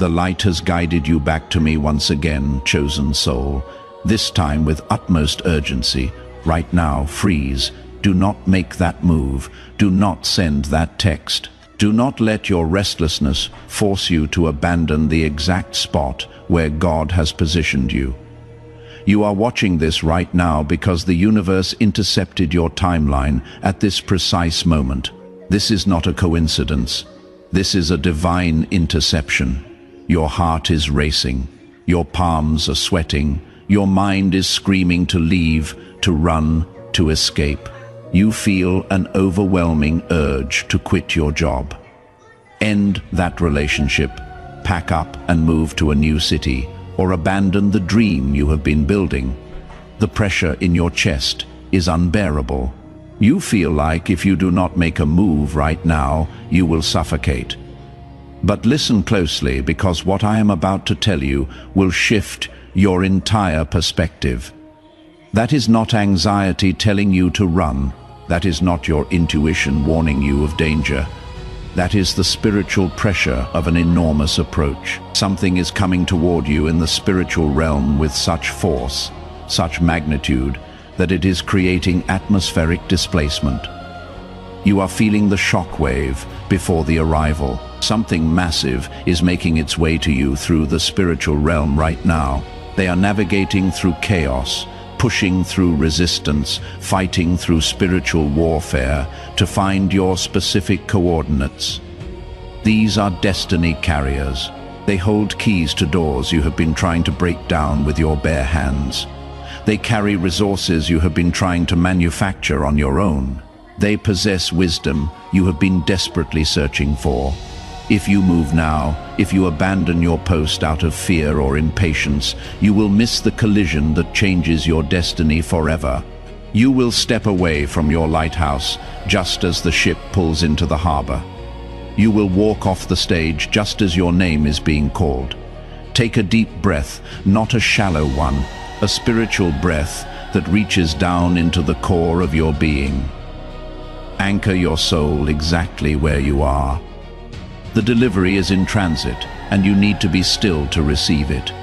The light has guided you back to me once again, chosen soul. This time with utmost urgency. Right now, freeze. Do not make that move. Do not send that text. Do not let your restlessness force you to abandon the exact spot where God has positioned you. You are watching this right now because the universe intercepted your timeline at this precise moment. This is not a coincidence. This is a divine interception. Your heart is racing. Your palms are sweating. Your mind is screaming to leave, to run, to escape. You feel an overwhelming urge to quit your job. End that relationship, pack up and move to a new city, or abandon the dream you have been building. The pressure in your chest is unbearable. You feel like if you do not make a move right now, you will suffocate. But listen closely, because what I am about to tell you will shift your entire perspective. That is not anxiety telling you to run. That is not your intuition warning you of danger. That is the spiritual pressure of an enormous approach. Something is coming toward you in the spiritual realm with such force, such magnitude, that it is creating atmospheric displacement. You are feeling the shock wave before the arrival. Something massive is making its way to you through the spiritual realm right now. They are navigating through chaos, pushing through resistance, fighting through spiritual warfare to find your specific coordinates. These are destiny carriers. They hold keys to doors you have been trying to break down with your bare hands. They carry resources you have been trying to manufacture on your own. They possess wisdom you have been desperately searching for. If you move now, if you abandon your post out of fear or impatience, you will miss the collision that changes your destiny forever. You will step away from your lighthouse just as the ship pulls into the harbor. You will walk off the stage just as your name is being called. Take a deep breath, not a shallow one, a spiritual breath that reaches down into the core of your being. Anchor your soul exactly where you are. The delivery is in transit, and you need to be still to receive it.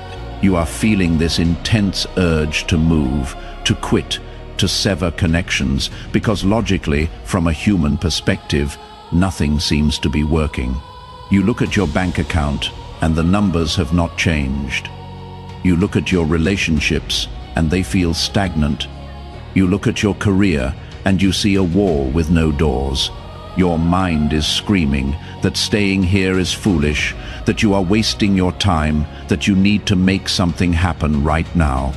You are feeling this intense urge to move, to quit, to sever connections, because logically, from a human perspective, nothing seems to be working. You look at your bank account, and the numbers have not changed. You look at your relationships, and they feel stagnant. You look at your career, and you see a wall with no doors. Your mind is screaming that staying here is foolish, that you are wasting your time, that you need to make something happen right now.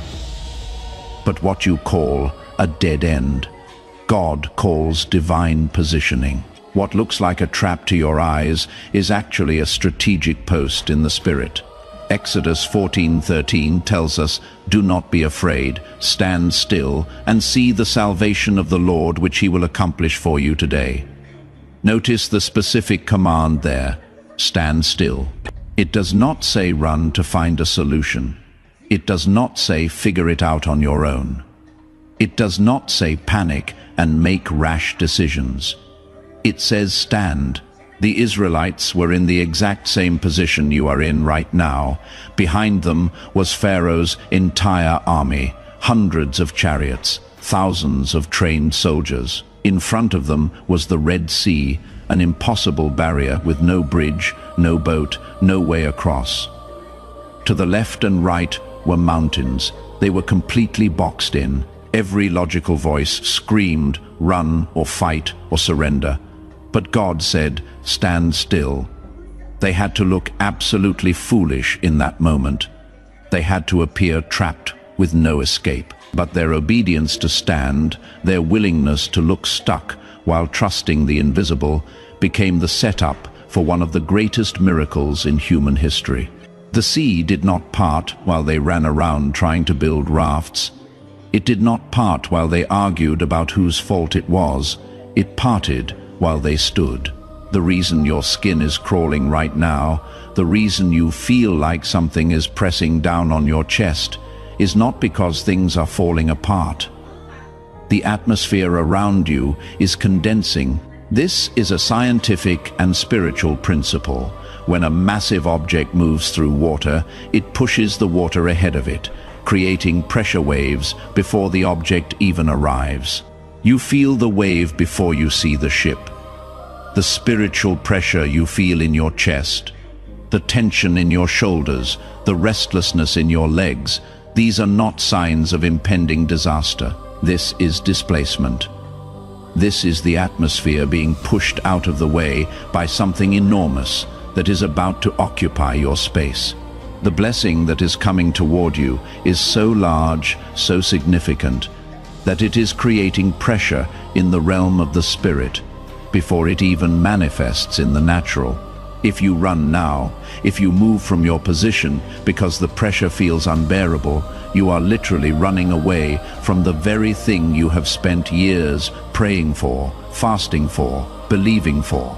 But what you call a dead end, God calls divine positioning. What looks like a trap to your eyes is actually a strategic post in the spirit. Exodus 14:13 tells us, "Do not be afraid, stand still, and see the salvation of the Lord which he will accomplish for you today." Notice the specific command there, stand still. It does not say run to find a solution. It does not say figure it out on your own. It does not say panic and make rash decisions. It says stand. The Israelites were in the exact same position you are in right now. Behind them was Pharaoh's entire army, hundreds of chariots, thousands of trained soldiers. In front of them was the Red Sea, an impossible barrier with no bridge, no boat, no way across. To the left and right were mountains. They were completely boxed in. Every logical voice screamed, run or fight or surrender. But God said, stand still. They had to look absolutely foolish in that moment. They had to appear trapped with no escape. But their obedience to stand, their willingness to look stuck while trusting the invisible, became the setup for one of the greatest miracles in human history. The sea did not part while they ran around trying to build rafts. It did not part while they argued about whose fault it was. It parted while they stood. The reason your skin is crawling right now, the reason you feel like something is pressing down on your chest, is not because things are falling apart. The atmosphere around you is condensing. This is a scientific and spiritual principle. When a massive object moves through water, it pushes the water ahead of it, creating pressure waves before the object even arrives. You feel the wave before you see the ship. The spiritual pressure you feel in your chest, the tension in your shoulders, the restlessness in your legs, these are not signs of impending disaster. This is displacement. This is the atmosphere being pushed out of the way by something enormous that is about to occupy your space. The blessing that is coming toward you is so large, so significant, that it is creating pressure in the realm of the spirit before it even manifests in the natural. If you run now, if you move from your position because the pressure feels unbearable, you are literally running away from the very thing you have spent years praying for, fasting for, believing for.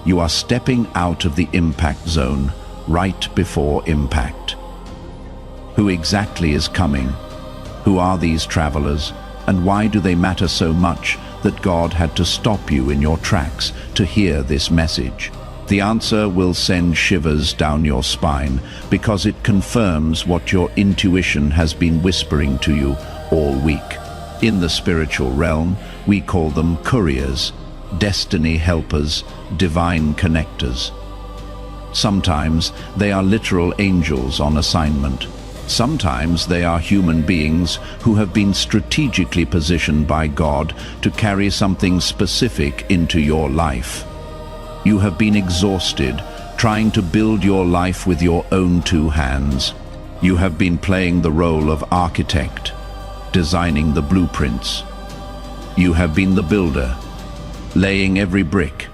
You are stepping out of the impact zone right before impact. Who exactly is coming? Who are these travelers? And why do they matter so much that God had to stop you in your tracks to hear this message? The answer will send shivers down your spine because it confirms what your intuition has been whispering to you all week. In the spiritual realm, we call them couriers, destiny helpers, divine connectors. Sometimes they are literal angels on assignment. Sometimes they are human beings who have been strategically positioned by God to carry something specific into your life. You have been exhausted trying to build your life with your own two hands. You have been playing the role of architect, designing the blueprints. You have been the builder, laying every brick.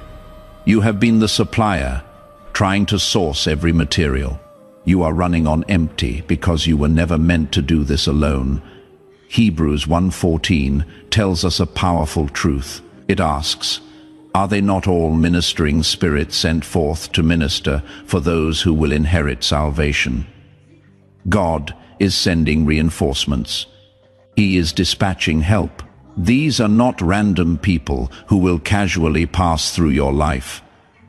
You have been the supplier, trying to source every material. You are running on empty because you were never meant to do this alone. Hebrews 1:14 tells us a powerful truth. It asks, "Are they not all ministering spirits sent forth to minister for those who will inherit salvation?" God is sending reinforcements. He is dispatching help. These are not random people who will casually pass through your life.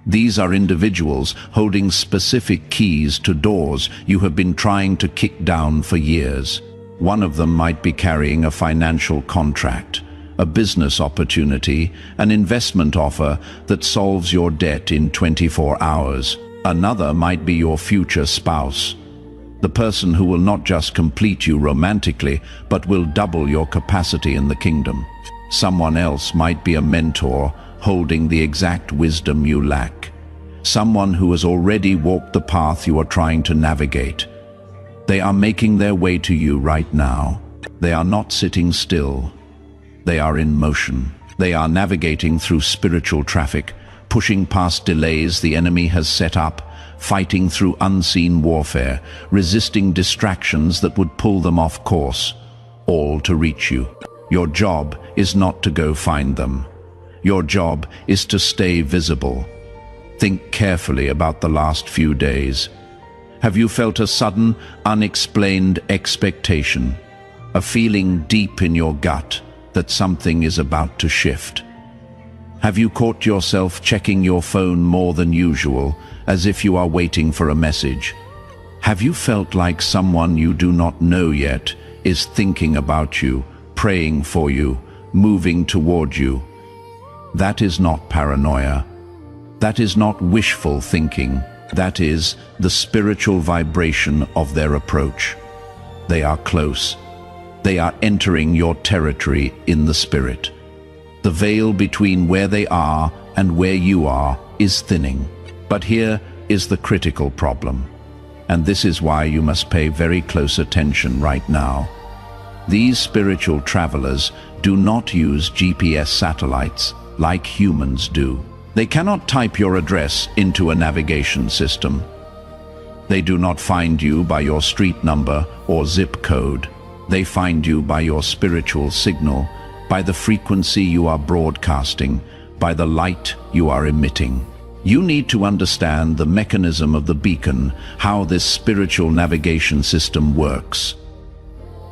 These are individuals holding specific keys to doors you have been trying to kick down for years. One of them might be carrying a financial contract, a business opportunity, an investment offer that solves your debt in 24 hours. Another might be your future spouse, the person who will not just complete you romantically, but will double your capacity in the kingdom. Someone else might be a mentor holding the exact wisdom you lack. Someone who has already walked the path you are trying to navigate. They are making their way to you right now. They are not sitting still. They are in motion. They are navigating through spiritual traffic, pushing past delays the enemy has set up, fighting through unseen warfare, resisting distractions that would pull them off course, all to reach you. Your job is not to go find them. Your job is to stay visible. Think carefully about the last few days. Have you felt a sudden, unexplained expectation, a feeling deep in your gut that something is about to shift? Have you caught yourself checking your phone more than usual, as if you are waiting for a message? Have you felt like someone you do not know yet is thinking about you, praying for you, moving toward you? That is not paranoia. That is not wishful thinking. That is the spiritual vibration of their approach. They are close. They are entering your territory in the spirit. The veil between where they are and where you are is thinning. But here is the critical problem. And this is why you must pay very close attention right now. These spiritual travelers do not use GPS satellites like humans do. They cannot type your address into a navigation system. They do not find you by your street number or zip code. They find you by your spiritual signal, by the frequency you are broadcasting, by the light you are emitting. You need to understand the mechanism of the beacon, how this spiritual navigation system works.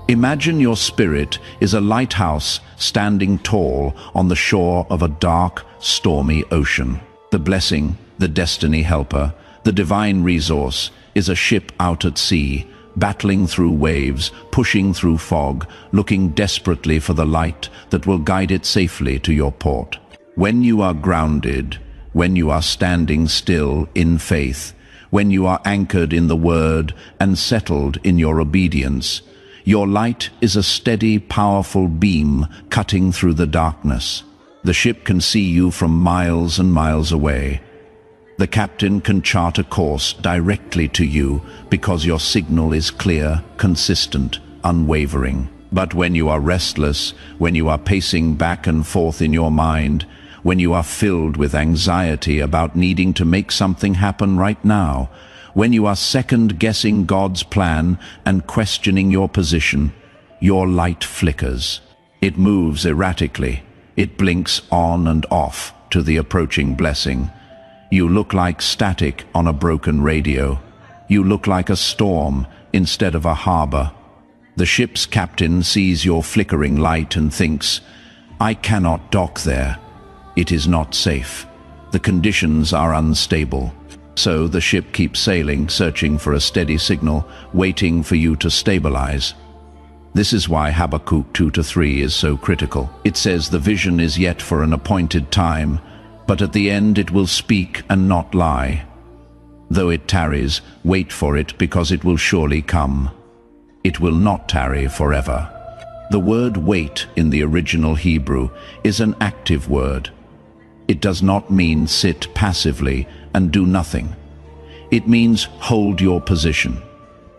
Imagine your spirit is a lighthouse standing tall on the shore of a dark, stormy ocean. The blessing, the destiny helper, The divine resource is a ship out at sea, battling through waves, pushing through fog, looking desperately for the light that will guide it safely to your port. When you are grounded, when you are standing still in faith, when you are anchored in the Word and settled in your obedience, your light is a steady, powerful beam cutting through the darkness. The ship can see you from miles and miles away. The captain can chart a course directly to you because your signal is clear, consistent, unwavering. But when you are restless, when you are pacing back and forth in your mind, when you are filled with anxiety about needing to make something happen right now, when you are second-guessing God's plan and questioning your position, your light flickers. It moves erratically. It blinks on and off to the approaching blessing. You look like static on a broken radio. You look like a storm instead of a harbor. The ship's captain sees your flickering light and thinks, "I cannot dock there. It is not safe. The conditions are unstable." So the ship keeps sailing, searching for a steady signal, waiting for you to stabilize. This is why Habakkuk 2-3 is so critical. It says the vision is yet for an appointed time, but at the end it will speak and not lie. Though it tarries, wait for it, because it will surely come. It will not tarry forever. The word wait in the original Hebrew is an active word. It does not mean sit passively and do nothing. It means hold your position.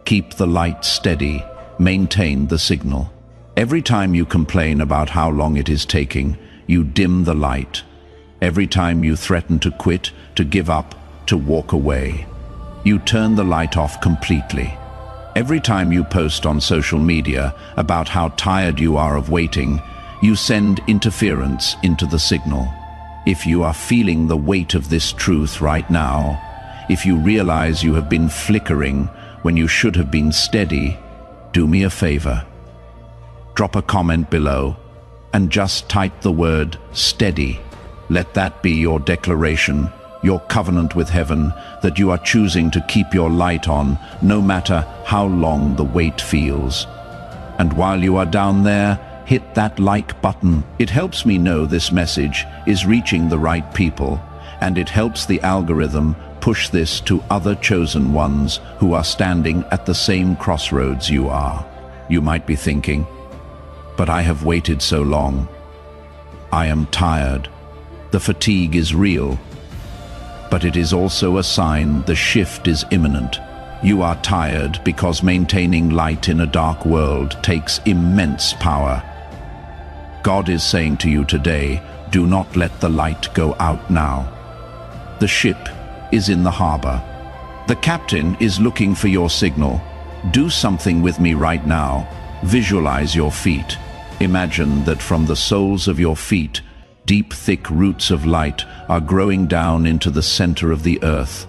Keep the light steady. Maintain the signal. Every time you complain about how long it is taking, you dim the light. Every time you threaten to quit, to give up, to walk away, you turn the light off completely. Every time you post on social media about how tired you are of waiting, you send interference into the signal. If you are feeling the weight of this truth right now, if you realize you have been flickering when you should have been steady, do me a favor. Drop a comment below and just type the word steady. Let that be your declaration, your covenant with heaven, that you are choosing to keep your light on no matter how long the wait feels. And while you are down there, hit that like button. It helps me know this message is reaching the right people, and it helps the algorithm push this to other chosen ones who are standing at the same crossroads you are. You might be thinking, but I have waited so long. I am tired. The fatigue is real. But it is also a sign the shift is imminent. You are tired because maintaining light in a dark world takes immense power. God is saying to you today, do not let the light go out now. The ship is in the harbor. The captain is looking for your signal. Do something with me right now. Visualize your feet. Imagine that from the soles of your feet, deep, thick roots of light are growing down into the center of the earth,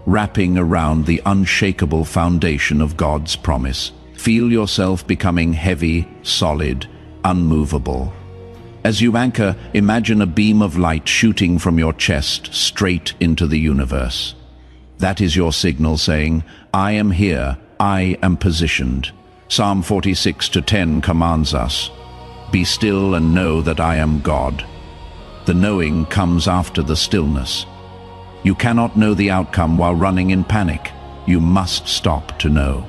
wrapping around the unshakable foundation of God's promise. Feel yourself becoming heavy, solid, unmovable. As you anchor, imagine a beam of light shooting from your chest straight into the universe. That is your signal saying, I am here, I am positioned. Psalm 46:10 commands us, be still and know that I am God. The knowing comes after the stillness. You cannot know the outcome while running in panic. You must stop to know.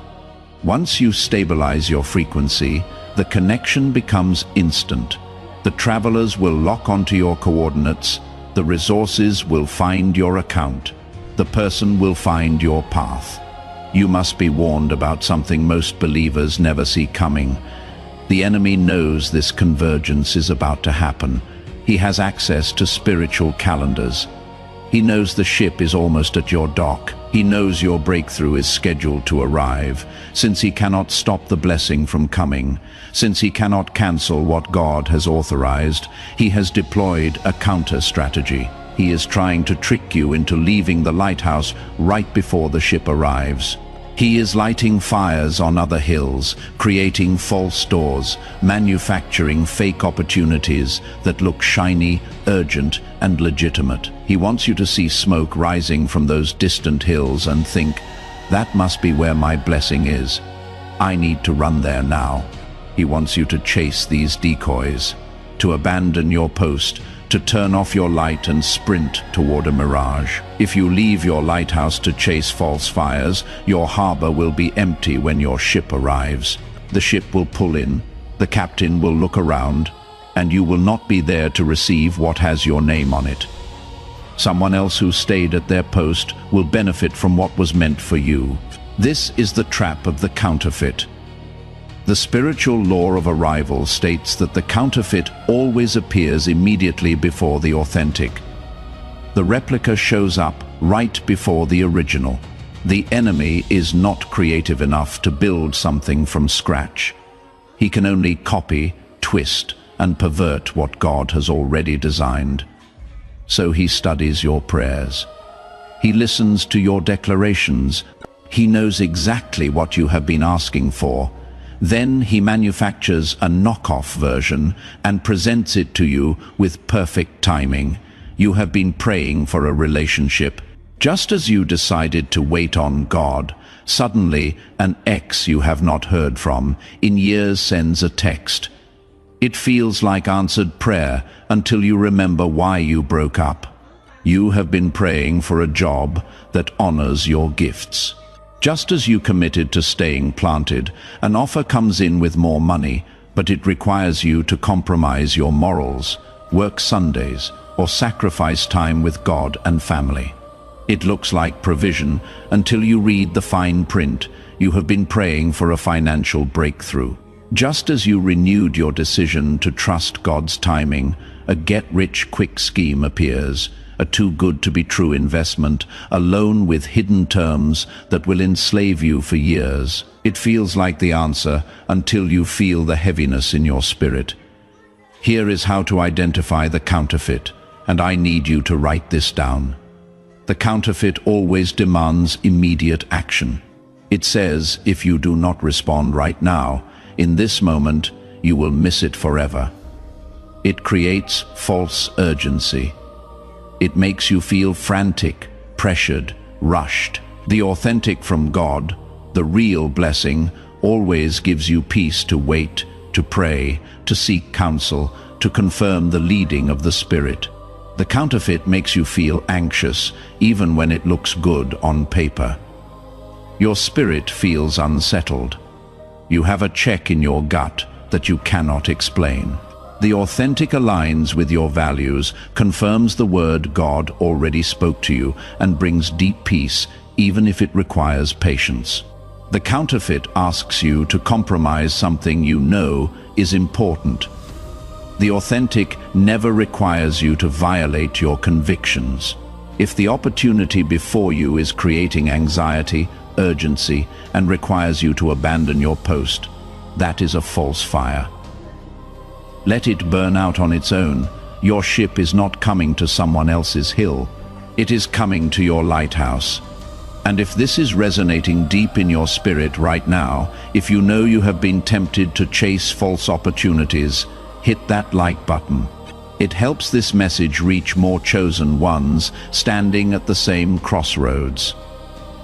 Once you stabilize your frequency, the connection becomes instant. The travelers will lock onto your coordinates. The resources will find your account. The person will find your path. You must be warned about something most believers never see coming. The enemy knows this convergence is about to happen. He has access to spiritual calendars. He knows the ship is almost at your dock. He knows your breakthrough is scheduled to arrive. Since he cannot stop the blessing from coming, since he cannot cancel what God has authorized, he has deployed a counter-strategy. He is trying to trick you into leaving the lighthouse right before the ship arrives. He is lighting fires on other hills, creating false doors, manufacturing fake opportunities that look shiny, urgent, and legitimate. He wants you to see smoke rising from those distant hills and think, that must be where my blessing is. I need to run there now. He wants you to chase these decoys, to abandon your post, to turn off your light and sprint toward a mirage. If you leave your lighthouse to chase false fires, your harbor will be empty when your ship arrives. The ship will pull in, the captain will look around, and you will not be there to receive what has your name on it. Someone else who stayed at their post will benefit from what was meant for you. This is the trap of the counterfeit. The spiritual law of arrival states that the counterfeit always appears immediately before the authentic. The replica shows up right before the original. The enemy is not creative enough to build something from scratch. He can only copy, twist, and pervert what God has already designed. So he studies your prayers. He listens to your declarations. He knows exactly what you have been asking for. Then he manufactures a knockoff version and presents it to you with perfect timing. You have been praying for a relationship. Just as you decided to wait on God, suddenly an ex you have not heard from in years sends a text. It feels like answered prayer until you remember why you broke up. You have been praying for a job that honors your gifts. Just as you committed to staying planted, an offer comes in with more money, but it requires you to compromise your morals, work Sundays, or sacrifice time with God and family. It looks like provision until you read the fine print. You have been praying for a financial breakthrough. Just as you renewed your decision to trust God's timing, a get-rich-quick scheme appears, a too-good-to-be-true investment, a loan with hidden terms that will enslave you for years. It feels like the answer until you feel the heaviness in your spirit. Here is how to identify the counterfeit, and I need you to write this down. The counterfeit always demands immediate action. It says, if you do not respond right now, in this moment, you will miss it forever. It creates false urgency. It makes you feel frantic, pressured, rushed. The authentic from God, the real blessing, always gives you peace to wait, to pray, to seek counsel, to confirm the leading of the Spirit. The counterfeit makes you feel anxious, even when it looks good on paper. Your spirit feels unsettled. You have a check in your gut that you cannot explain. The authentic aligns with your values, confirms the word God already spoke to you, and brings deep peace, even if it requires patience. The counterfeit asks you to compromise something you know is important. The authentic never requires you to violate your convictions. If the opportunity before you is creating anxiety, urgency, and requires you to abandon your post, that is a false fire. Let it burn out on its own. Your ship is not coming to someone else's hill. It is coming to your lighthouse. And if this is resonating deep in your spirit right now, if you know you have been tempted to chase false opportunities, hit that like button. It helps this message reach more chosen ones standing at the same crossroads.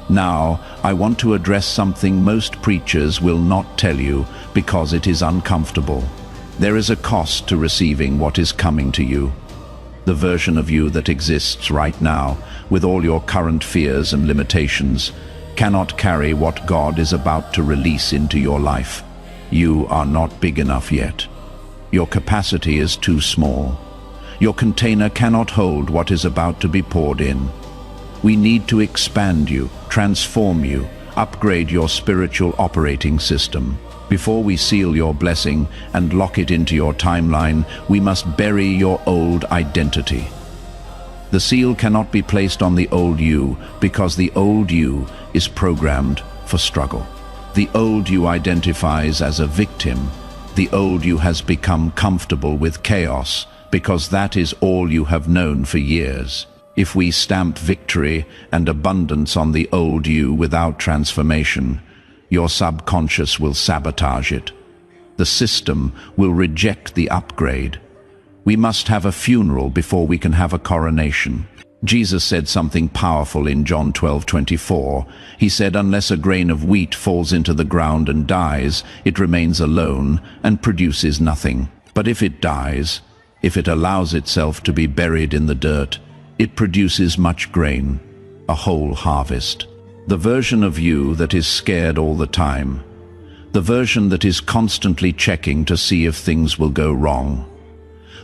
Now, I want to address something most preachers will not tell you because it is uncomfortable. There is a cost to receiving what is coming to you. The version of you that exists right now, with all your current fears and limitations, cannot carry what God is about to release into your life. You are not big enough yet. Your capacity is too small. Your container cannot hold what is about to be poured in. We need to expand you, transform you, upgrade your spiritual operating system. Before we seal your blessing and lock it into your timeline, we must bury your old identity. The seal cannot be placed on the old you because the old you is programmed for struggle. The old you identifies as a victim. The old you has become comfortable with chaos because that is all you have known for years. If we stamp victory and abundance on the old you without transformation, your subconscious will sabotage it. The system will reject the upgrade. We must have a funeral before we can have a coronation. Jesus said something powerful in John 12:24. He said, unless a grain of wheat falls into the ground and dies, it remains alone and produces nothing. But if it dies, if it allows itself to be buried in the dirt, it produces much grain, a whole harvest. The version of you that is scared all the time, the version that is constantly checking to see if things will go wrong,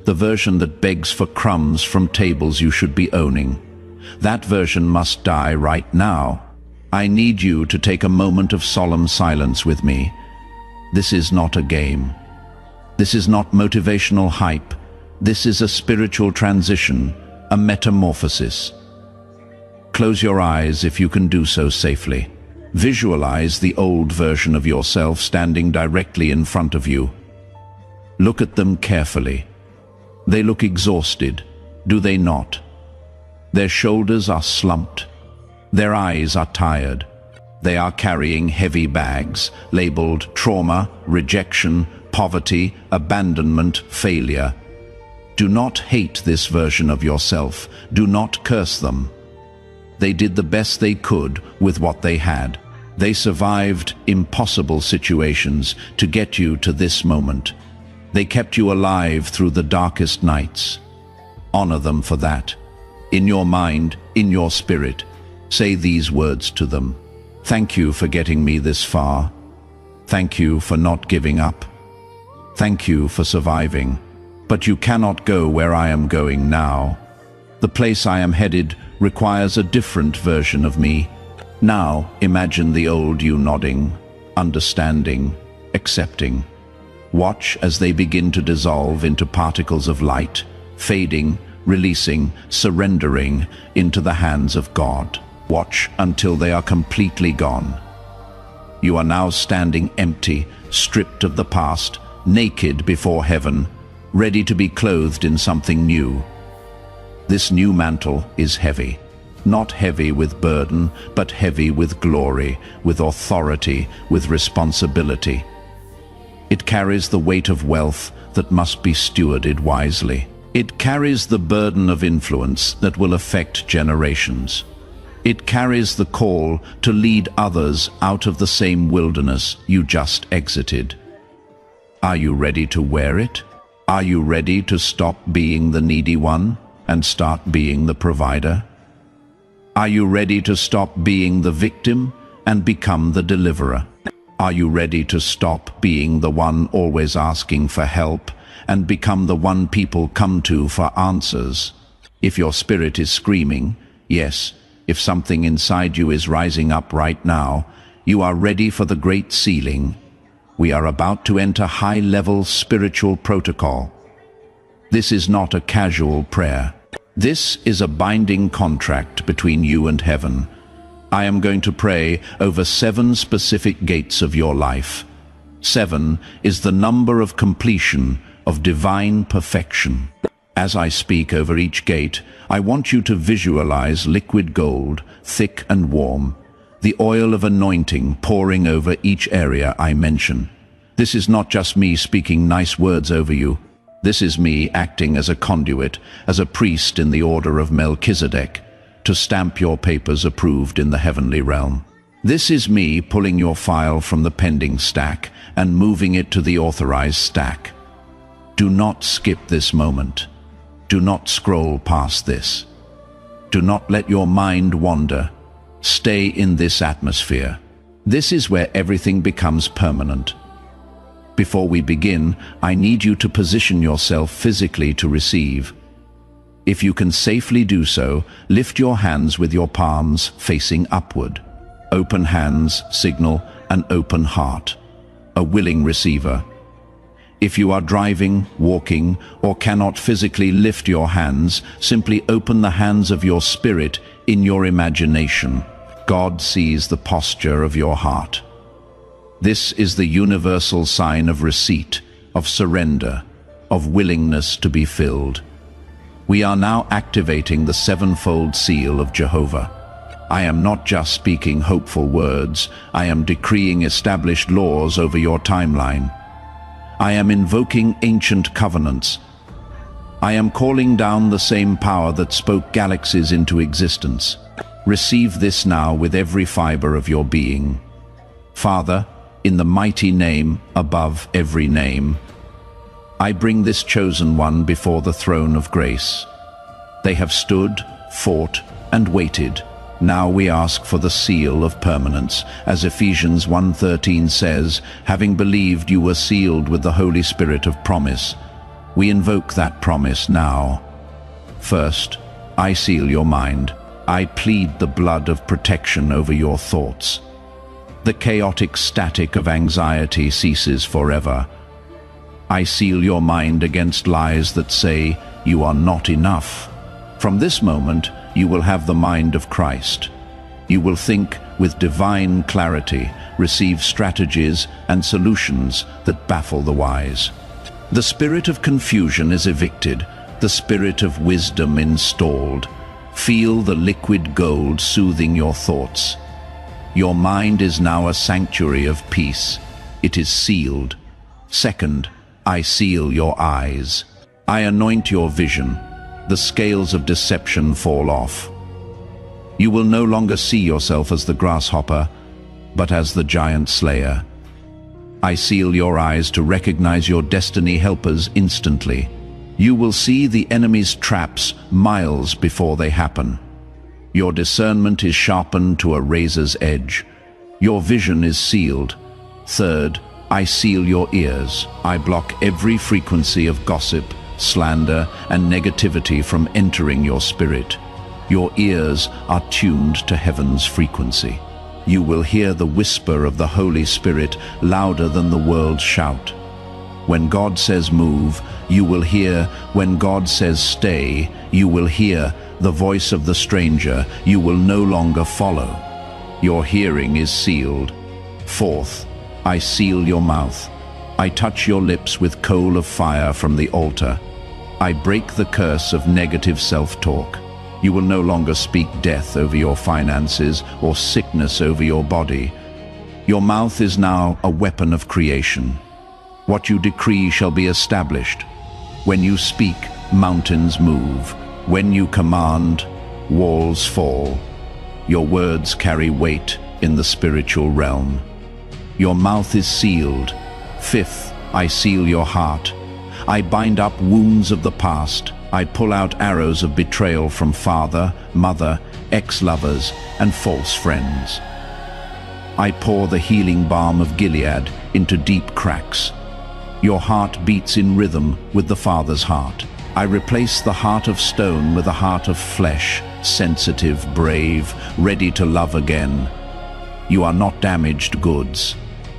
the version that begs for crumbs from tables you should be owning, that version must die right now. I need you to take a moment of solemn silence with me. This is not a game. This is not motivational hype. This is a spiritual transition, a metamorphosis. Close your eyes if you can do so safely. Visualize the old version of yourself standing directly in front of you. Look at them carefully. They look exhausted, do they not? Their shoulders are slumped. Their eyes are tired. They are carrying heavy bags, labeled trauma, rejection, poverty, abandonment, failure. Do not hate this version of yourself. Do not curse them. They did the best they could with what they had. They survived impossible situations to get you to this moment. They kept you alive through the darkest nights. Honor them for that. In your mind, in your spirit, say these words to them. Thank you for getting me this far. Thank you for not giving up. Thank you for surviving. But you cannot go where I am going now. The place I am headed requires a different version of me. Now imagine the old you nodding, understanding, accepting. Watch as they begin to dissolve into particles of light, fading, releasing, surrendering into the hands of God. Watch until they are completely gone. You are now standing empty, stripped of the past, naked before heaven, ready to be clothed in something new. This new mantle is heavy. Not heavy with burden, but heavy with glory, with authority, with responsibility. It carries the weight of wealth that must be stewarded wisely. It carries the burden of influence that will affect generations. It carries the call to lead others out of the same wilderness you just exited. Are you ready to wear it? Are you ready to stop being the needy one and start being the provider? Are you ready to stop being the victim and become the deliverer? Are you ready to stop being the one always asking for help and become the one people come to for answers? If your spirit is screaming, yes, if something inside you is rising up right now, you are ready for the great sealing. We are about to enter high-level spiritual protocol. This is not a casual prayer. This is a binding contract between you and heaven. I am going to pray over 7 specific gates of your life. 7 is the number of completion, of divine perfection. As I speak over each gate, I want you to visualize liquid gold, thick and warm, the oil of anointing pouring over each area I mention. This is not just me speaking nice words over you. This is me acting as a conduit, as a priest in the order of Melchizedek, to stamp your papers approved in the heavenly realm. This is me pulling your file from the pending stack and moving it to the authorized stack. Do not skip this moment. Do not scroll past this. Do not let your mind wander. Stay in this atmosphere. This is where everything becomes permanent. Before we begin, I need you to position yourself physically to receive. If you can safely do so, lift your hands with your palms facing upward. Open hands signal an open heart, a willing receiver. If you are driving, walking, or cannot physically lift your hands, simply open the hands of your spirit in your imagination. God sees the posture of your heart. This is the universal sign of receipt, of surrender, of willingness to be filled. We are now activating the 7-fold seal of Jehovah. I am not just speaking hopeful words, I am decreeing established laws over your timeline. I am invoking ancient covenants. I am calling down the same power that spoke galaxies into existence. Receive this now with every fiber of your being. Father, in the mighty name above every name, I bring this chosen one before the throne of grace. They have stood, fought, and waited. Now we ask for the seal of permanence. As Ephesians 1:13 says, having believed you were sealed with the Holy Spirit of promise. We invoke that promise now. First, I seal your mind. I plead the blood of protection over your thoughts. The chaotic static of anxiety ceases forever. I seal your mind against lies that say you are not enough. From this moment, you will have the mind of Christ. You will think with divine clarity, receive strategies and solutions that baffle the wise. The spirit of confusion is evicted, the spirit of wisdom installed. Feel the liquid gold soothing your thoughts. Your mind is now a sanctuary of peace. It is sealed. Second, I seal your eyes. I anoint your vision. The scales of deception fall off. You will no longer see yourself as the grasshopper, but as the giant slayer. I seal your eyes to recognize your destiny helpers instantly. You will see the enemy's traps miles before they happen. Your discernment is sharpened to a razor's edge. Your vision is sealed. Third, I seal your ears. I block every frequency of gossip, slander, and negativity from entering your spirit. Your ears are tuned to heaven's frequency. You will hear the whisper of the Holy Spirit louder than the world's shout. When God says move, you will hear. When God says stay, you will hear the voice of the stranger. You will no longer follow. Your hearing is sealed. Fourth, I seal your mouth. I touch your lips with coal of fire from the altar. I break the curse of negative self-talk. You will no longer speak death over your finances or sickness over your body. Your mouth is now a weapon of creation. What you decree shall be established. When you speak, mountains move. When you command, walls fall. Your words carry weight in the spiritual realm. Your mouth is sealed. Fifth, I seal your heart. I bind up wounds of the past. I pull out arrows of betrayal from father, mother, ex-lovers, and false friends. I pour the healing balm of Gilead into deep cracks. Your heart beats in rhythm with the Father's heart. I replace the heart of stone with a heart of flesh, sensitive, brave, ready to love again. You are not damaged goods.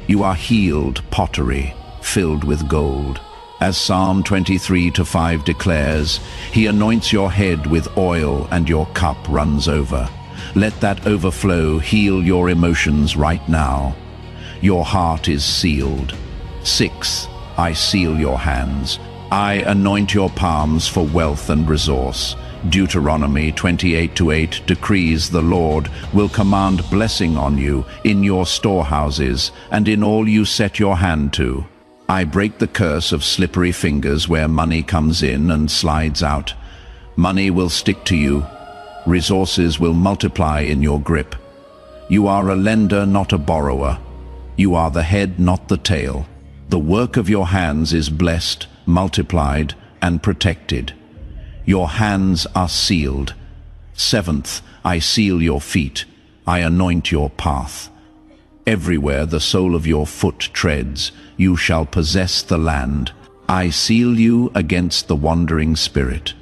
You are healed pottery, filled with gold. As Psalm 23:5 declares, He anoints your head with oil and your cup runs over. Let that overflow heal your emotions right now. Your heart is sealed. Sixth, I seal your hands. I anoint your palms for wealth and resource. Deuteronomy 28:8 decrees the Lord will command blessing on you in your storehouses and in all you set your hand to. I break the curse of slippery fingers where money comes in and slides out. Money will stick to you. Resources will multiply in your grip. You are a lender, not a borrower. You are the head, not the tail. The work of your hands is blessed, multiplied, and protected. Your hands are sealed. Seventh, I seal your feet. I anoint your path. Everywhere the sole of your foot treads, you shall possess the land. I seal you against the wandering spirit.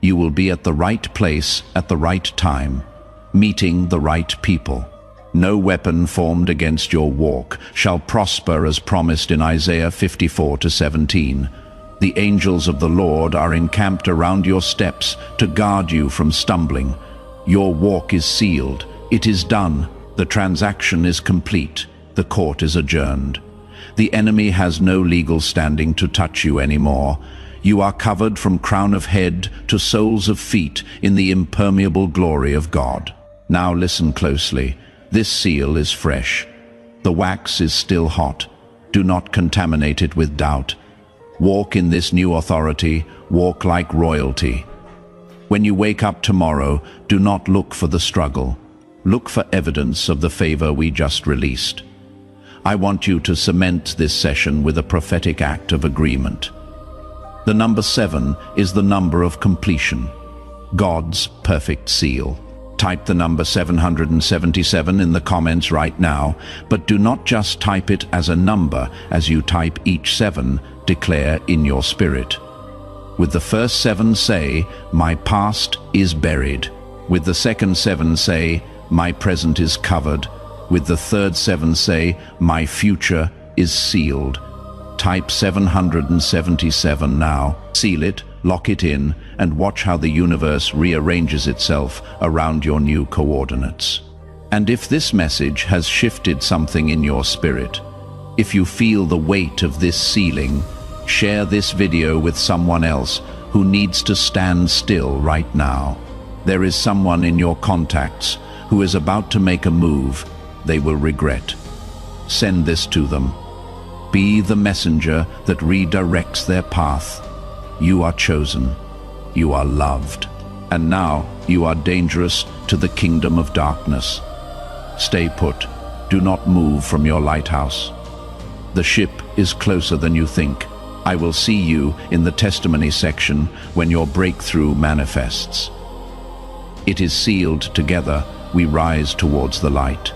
You will be at the right place at the right time, meeting the right people. No weapon formed against your walk shall prosper as promised in Isaiah 54:17. The angels of the Lord are encamped around your steps to guard you from stumbling. Your walk is sealed. It is done. The transaction is complete. The court is adjourned. The enemy has no legal standing to touch you anymore. You are covered from crown of head to soles of feet in the impermeable glory of God. Now listen closely. This seal is fresh. The wax is still hot. Do not contaminate it with doubt. Walk in this new authority, walk like royalty. When you wake up tomorrow, do not look for the struggle. Look for evidence of the favor we just released. I want you to cement this session with a prophetic act of agreement. The number 7 is the number of completion, God's perfect seal. Type the number 777 in the comments right now, but do not just type it as a number. As you type each 7, declare in your spirit. With the first 7 say, my past is buried. With the second 7 say, my present is covered. With the third 7 say, my future is sealed. Type 777 now, seal it, lock it in, and watch how the universe rearranges itself around your new coordinates. And if this message has shifted something in your spirit, if you feel the weight of this sealing, share this video with someone else who needs to stand still right now. There is someone in your contacts who is about to make a move they will regret. Send this to them. Be the messenger that redirects their path. You are chosen. You are loved. And now you are dangerous to the kingdom of darkness. Stay put. Do not move from your lighthouse. The ship is closer than you think. I will see you in the testimony section when your breakthrough manifests. It is sealed. Together we rise towards the light.